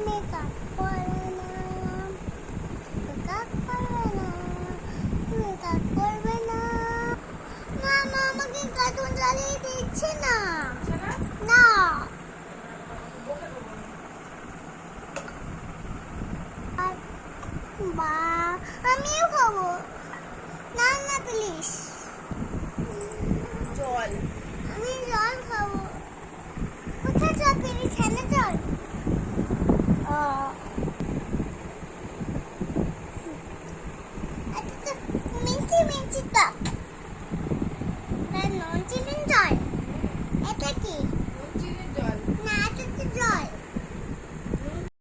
Makeup করে না, makeup করবে না, মেকআপ করবে না। না মা আমাকে কার্টুন চালিয়ে দিচ্ছে না। না বা আমিও খাবো। না না প্লিজ, জল। আমি জল খাবো। কোথায় যাবি? এখানে চল।